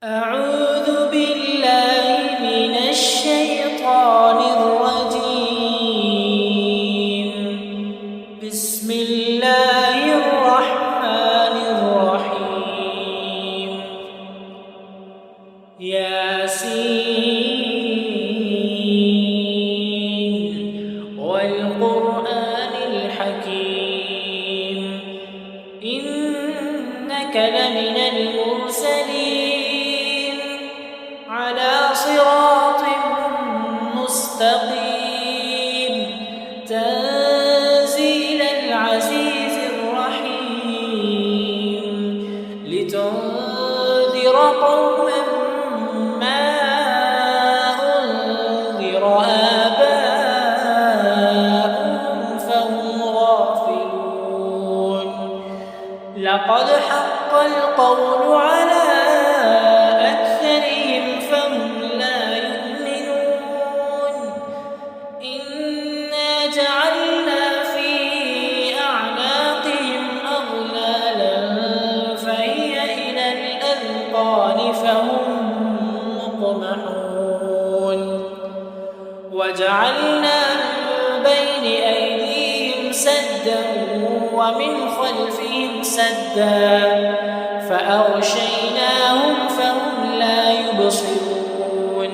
أعوذ بالله من الشيطان الرجيم. بسم الله الرحمن الرحيم. ياسين والقرآن الحكيم إنك لمن المرسلين على صراط مستقيم تنزيل العزيز الرحيم لتنذر قوما ما أنذر آباؤهم فهم غافلون. لقد حق القول على أكثرهم فهم لا يؤمنون. إنا جعلنا في أعناقهم أغلالا فهي إلى الأذقان فهم مقمحون. وجعلنا من بين أيديهم سدا ومن خلفهم سدا فأغشيناهم فهم لا يبصرون.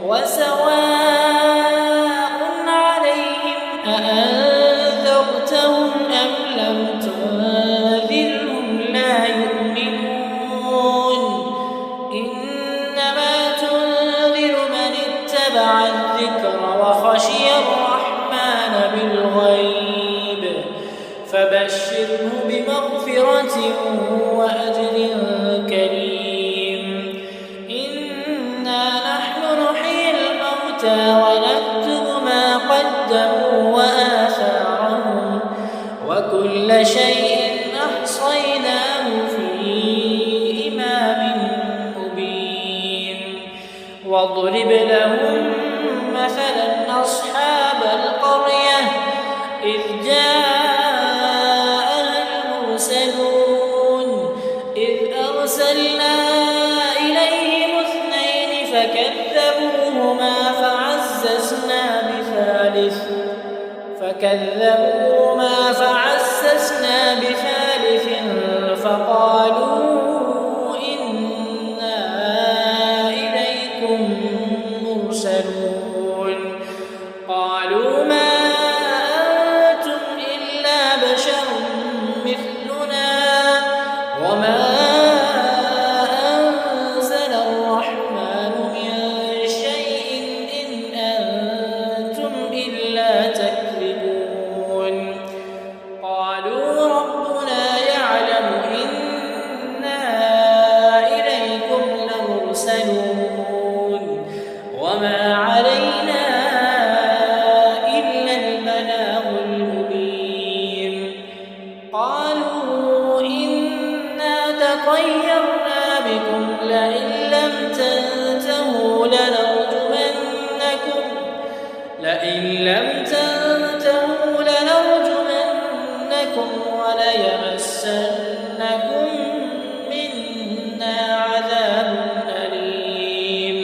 وسواء عليهم أأنذرتهم أم لم تنذرهم لا يؤمنون. إنما تنذر من اتبع الذكر وخشي الرحمن بالغيب فبشره بمغفرة وأجر كريم. إنا نحن نحيي الموتى ونكتب ما قدموا وآثارهم وكل شيء أحصيناه في إمام مبين. واضرب لهم مثلا أصحاب القرية إذ أرسلنا إليهم اثنين فكذبوهما فعززنا بثالث فقالوا إنا إليكم مرسلون. قالوا ما أنتم إلا بشر مثلنا وما وما علينا إلا البلاغ المبين. قالوا إنا تطيرنا بكم لئن لم تنتهوا لنرجمنكم وليمسنكم منا عذاب أليم.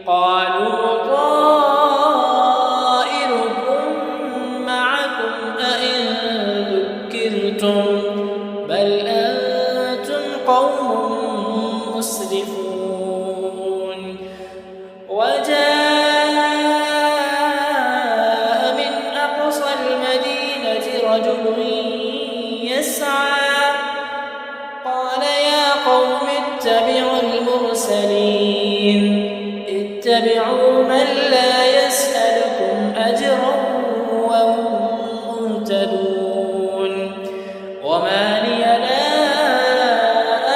قالوا طائركم معكم أئن ذكرتم بل أنتم قوم مسرفون. وجاء من أقصى المدينة رجل يسعى قال يا قوم اتبعوا المرسلين اتبعوا من لا يسألكم أجرا وهم مهتدون. وما لي لا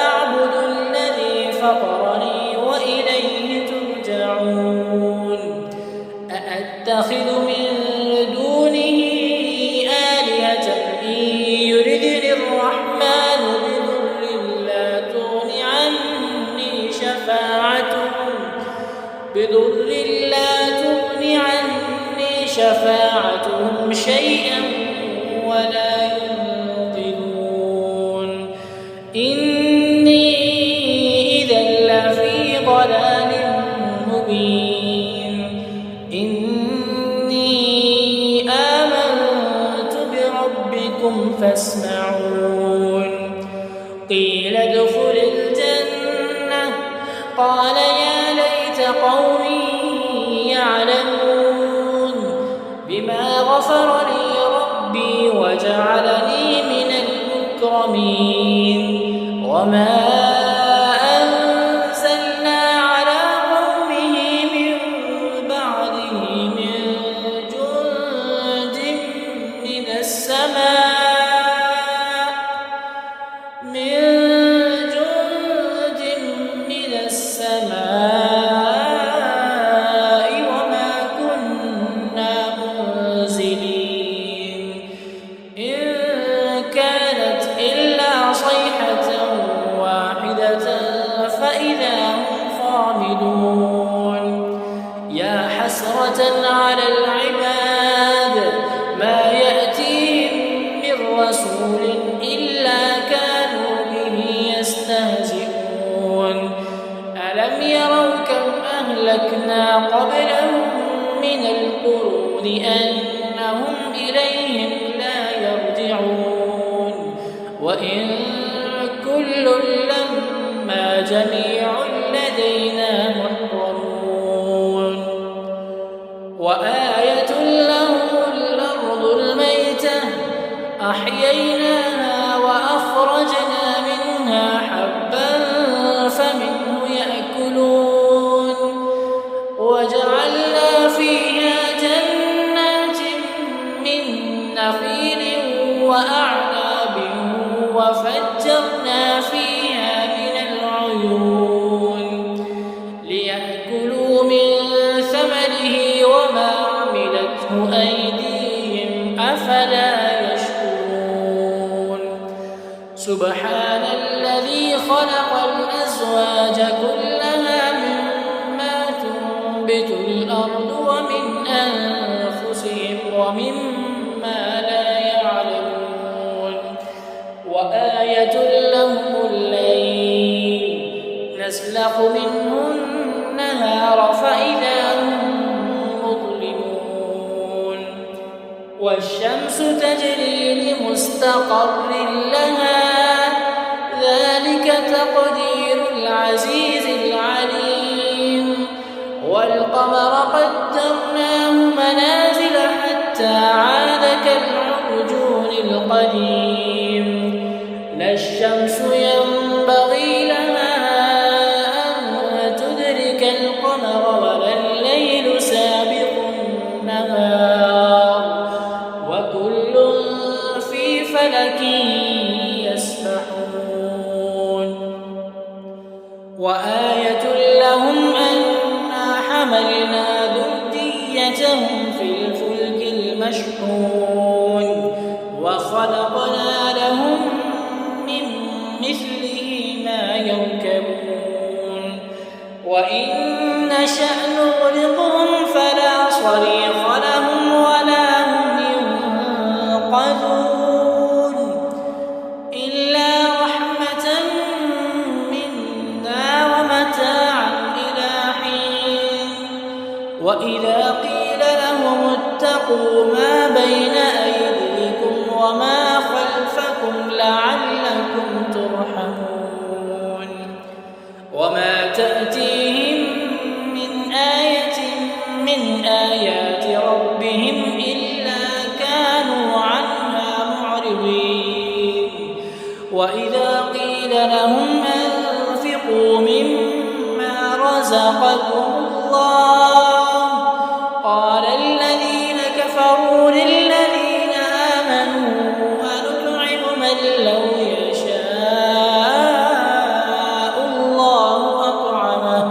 أعبد الذي فطرني وإليه ترجعون. أأتخذ من دونه آلهة إن يردني الرحمن بضر لا تغن عني شفاعتهم شيئا ولا ينقذون. إني إذا قال يا ليت قومي يعلمون بما غفر لي ربي وجعلني من المكرمين وما أنزلنا على قومه من بعده من جند من السماء وما كنا منزلين إن كانت إلا صيحة واحدة فإذا هم خامدون يا حسرة على العباد ما يأتيهم من رسول إلا كانوا به يستهزئون ألم يروا كم أهلكنا قبلهم من القرون أنهم إليهم لا يرجعون وإن كل لما جميع لدينا محضرون وآية لهم الأرض الميتة أحييناها وأخرجنا منها حبا فمنه يأكلون وجعلنا فيها جنات من نخيل وأعناب وفجرنا فيها من العيون ليأكلوا من ثمره وما عملته أيديهم أفلا يشكرون سبحان الذي خلق الأزواج كلها مما تنبت الأرض ومن أنفسهم ومما لا يعلمون وآية لهم الليل نسلخ منه النهار فإذا هم مظلمون والشمس تجري لمستقر لها ذلك تقدير العزيز العليم والقمر قدرناه منازل حتى عاد كالعرجون القديم لا الشمس ينبغي لها أن تدرك القمر ولا الليل سابق النهار وكل في فلك يسبحون وآية لهم أنا حملنا ذريتهم في الفلك المشحون وخلقنا لهم من مثله ما يركبون وإن نشأ نغرقهم فلا صريخ لهم ولا هم ينقذون إلا رحمة منا ومتاعا إلى حين وإذا قيل لهم اتقوا ما بين أيديكم وما خلفكم لعلكم ترحمون وما تأتيهم من آية من آيات ربهم إلا كانوا عنها معرضين وإذا قيل لهم أنفقوا مما رزقكم الله قال الذين كفروا للذين آمنوا أنطعم من لو يشاء الله أطعمه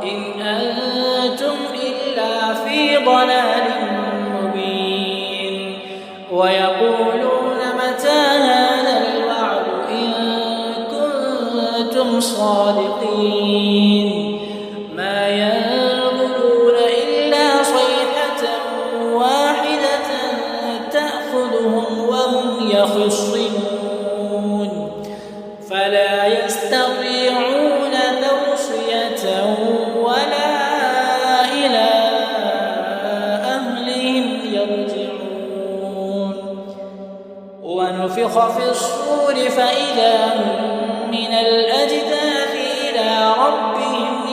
إن أنتم إلا في ضلال مبين ويقولون متى هذا الوعد إن كنتم صادقين ما ينظرون إلا صيحة واحدة تأخذهم وهم يخصمون فلا يستطيعون توصية ولا إلى أهلهم يرجعون ونفخ في الصور فإذا هم من الأجداث إلى ربهم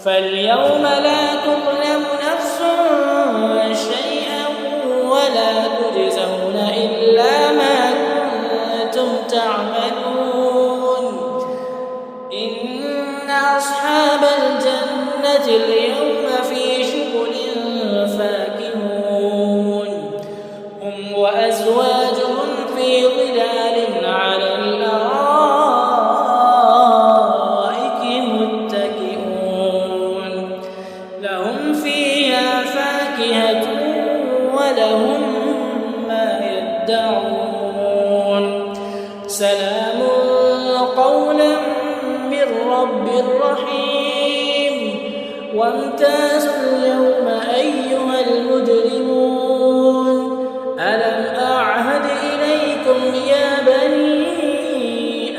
فاليوم لا تظلم نفس شيئا ولا تجزون إلا ما كنتم تعملون. إن أصحاب الجنة اليوم في شغل فاكهون هم وأزواجهم في ظلال على الأرائك متكئون لهم فيها فاكهة ولهم ما يدعون سلام قولا من رب رحيم. وامتازوا اليوم أيها المجرمون ألم أعهد إليكم يا بني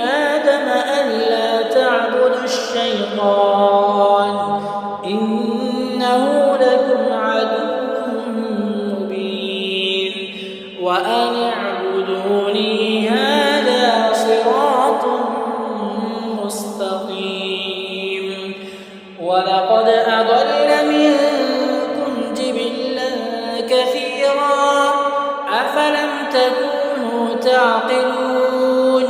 آدم ألا تعبدوا الشيطان إنه لكم عدو مبين وأن اعبدوني هذا صراط مستقيم. ولقد أضل منكم جبلا كثيرا أفلم تكونوا تعقلون.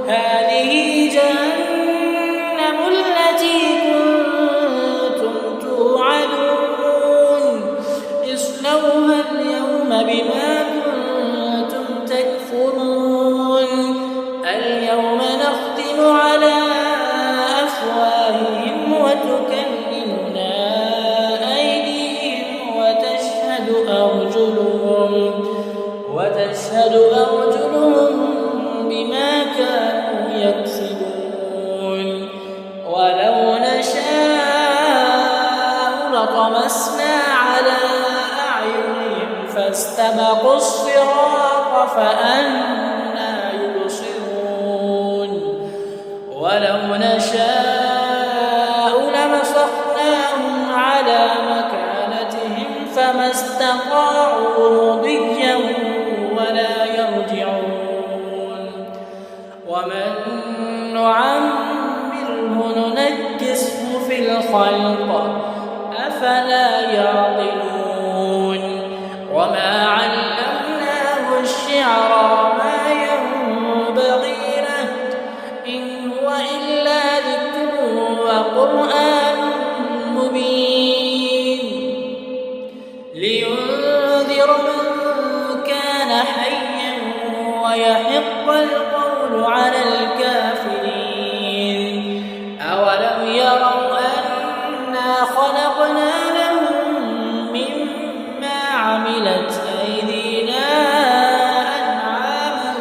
هذه جهنم التي كنتم توعدون اصلوها اليوم بما كنتم تكفرون. اليوم نختم على أفواههم وتكلمنا أيديهم وتشهد أرجلهم بما كانوا يكسبون. ولو نشاء لطمسنا على أعينهم فاستبقوا الصراط فأنى يبصرون. ولو نشاء لمسخناهم على مكانتهم فما استطاعوا مضيا ولا يرجعون. ومن نعمره ننكسه في الخلق أفلا يعقلون. وما علمناه الشعر ما ينبغي له إن هو إلا ذكر وقرآن مبين لينذر من كان حيا ويحق القول على الكافرين. أولم يروا أنا خلقنا لهم مما عملت أيدينا أنعاما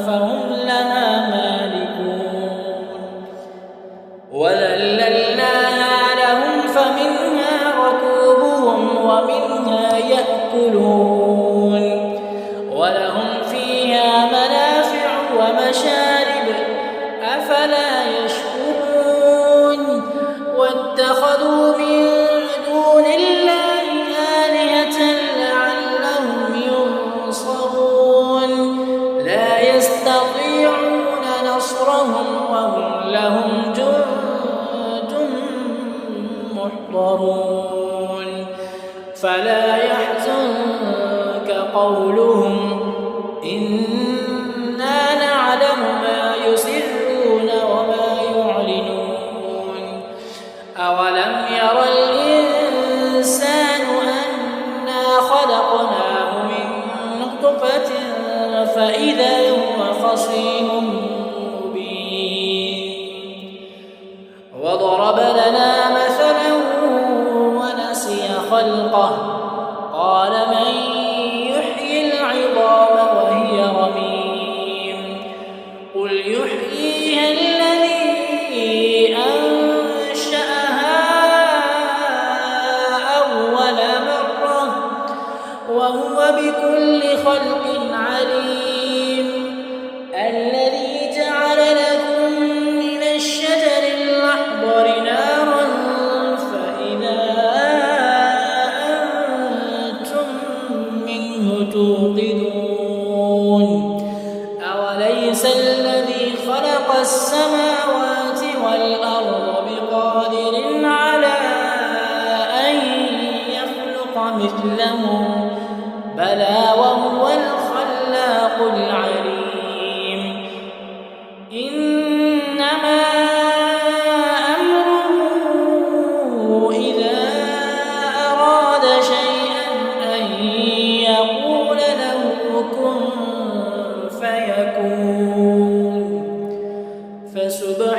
فهم لها مالكون وذللناها لهم فمنها ركوبهم ومنها يأكلون ولهم فيها منافع ومشارب أفلا يشكرون. واتخذوا من دون الله آلهة لعلهم ينصرون لا يستطيعون نصرهم وهم لهم جند محضرون. فلا يحزنك قولهم إنا نعلم ما يسرون وما يعلنون. أولم ير الإنسان أنا خلقناه من نطفة فإذا هو خصيم مبين. وضرب لنا مثلا ونسي خلقه قال من يحيي العظام وهي رميم قل يحييها الذي أنشأها أول مرة وهو بكل خلق عليم. الذي جعل لكم من الشجر الأخضر نارا فإذا أنتم منه توقدون. أوليس الذي خلق السماوات والأرض بقادر على مثله بلى وهو الخلاق العليم إنما أمره إذا أراد شيئا أن يقول له كن فيكون فسبحان